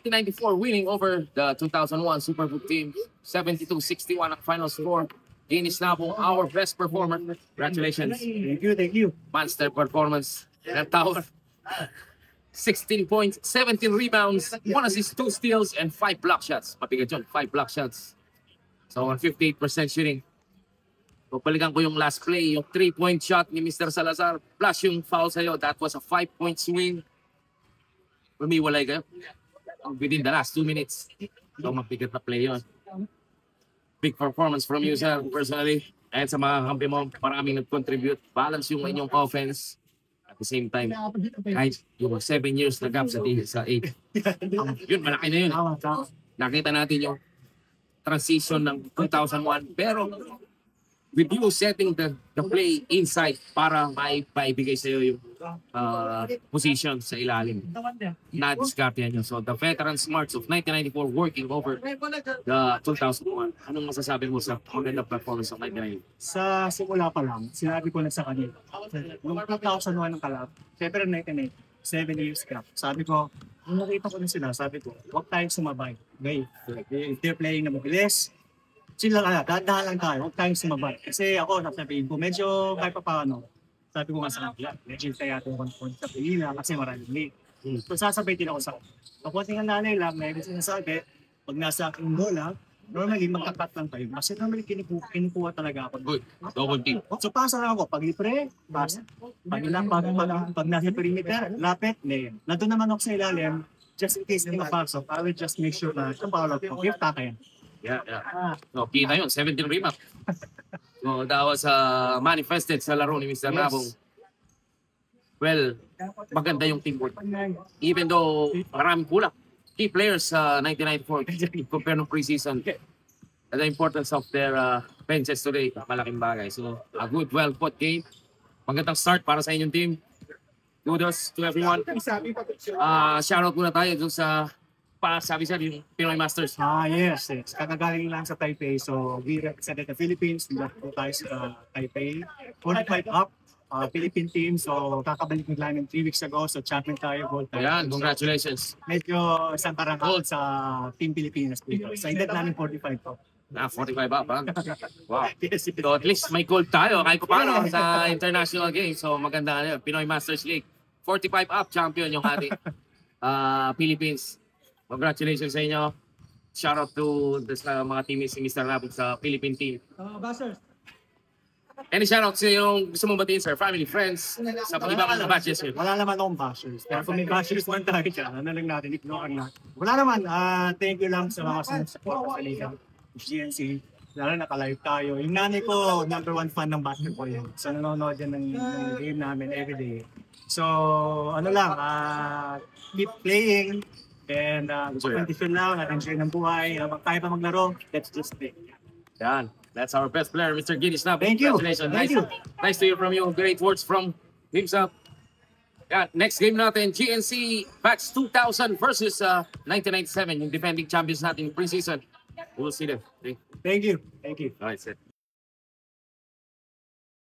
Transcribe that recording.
1994 winning over the 2001 Superbook team. 72-61 ang final score. Ginis Nabong, our best performer. Congratulations. Thank you. Monster performance. Red Tower. 16 points, 17 rebounds, 1 assist, 2 steals, and 5 block shots. Mabigat yun, 5 block shots. So, on 58% shooting. So, balikan ko yung last play, yung 3-point shot ni Mr. Salazar, plus yung foul sa'yo. That was a 5-point swing. Lumiwalay kayo. Within the last 2 minutes. So, mabigat na play yun. Big performance from you, sir, personally. And sa mga kampi mo, maraming nag-contribute. Balance yung inyong offense. At the same time, kahit yung 7 years na gap sa 8. Yun, malaki na yun. Nakita natin yung transition ng 2001. Pero, with you setting the play inside para maibigay sa iyo yung position sa ilalim. Na-discard yan yun. So, the veteran smarts of 1994 working over the 2001. Anong masasabi mo sa magandang performance of 1994? Sa simula pa lang, sinabi ko na sa kanila. Nung 2001 ng kalap, February 1998, 7 years gap. Sabi ko, nung nakita ko na sila, sabi ko, huwag tayong sumabay. Okay, if they're playing na mabilis, chill lang ka, dahan lang tayo, huwag tayong sumabay. Kasi ako, sasabihin ko, medyo kahit pa paano, sabi ko nga sa kanila, medyo kaya itong 1 point sa pila kasi maraming late. So sasabay din ako sa kanila. Kapunting ang nanay lang, may gusto sinasabi, pag nasa aking bola, normally magkakat lang tayo. Kasi normally kinukuha talaga ako. Good. Double team. So pasa lang ako, pag libre, pasa. Pag nasa perimeter, lapit, lane. Nandun naman ako sa ilalim, just in case hindi mapasok, I will just make sure na itong power up ko, if taka yan. Yeah. So, kita yun, 17 rebound. So, that was manifested sa laro ni Mr. Nabong. Well, maganda yung teamwork. Even though maraming kulang. Key players sa 1994 compare ng preseason. The importance of their benches today, malaking bagay. So, a good, well-put game. Magandang start para sa inyong team. Kudos to everyone. Shoutout muna tayo dun sa sabi sir, yung Pinoy Masters. Yes. Kakagaling lang sa Taipei. So, we represented the Philippines. Nagpo tayo sa Taipei. 45 up, Philippine team. So, kakabalik lang ng 3 weeks ago. So, champion tayo, gold tayo. Ayan, congratulations. Medyo isang karangal sa Team Pilipinas dito. Sa edad namin 45 po. 45 up, ha? Wow. So, at least may gold tayo kahit paano sa international game. So, maganda na yun. Pinoy Masters League. 45 up, champion yung ating Philippines. Congratulations sa inyo. Shout out to mga teammates ni Mr. Nabong sa Philippine team. Bashers. Any shout out sa yung gusto mong batiin, sir? Family, friends, sa ibang batches yun? Wala naman akong bashers. Pero kung may bashers man tayo dyan, ano lang natin, ignore natin. Wala naman, thank you lang sa mga support sa Liga, GNC. Lalo nakalive tayo. Yung nanay ko, #1 fan ng basketball yan. So nanonood yan ng game namin everyday. So ano lang, keep playing. And competition lang, enjoy ng buhay. Habang tayo pa maglaro, let's just play. Yan. That's our best player, Mr. Ginis Nabong. Thank you. Congratulations. Nice to hear from you. Great words from himself. Yeah, next game natin, GNC Batch 2000 versus 1997, yung defending champions natin in preseason. We'll see them. Thank you. All right, sir.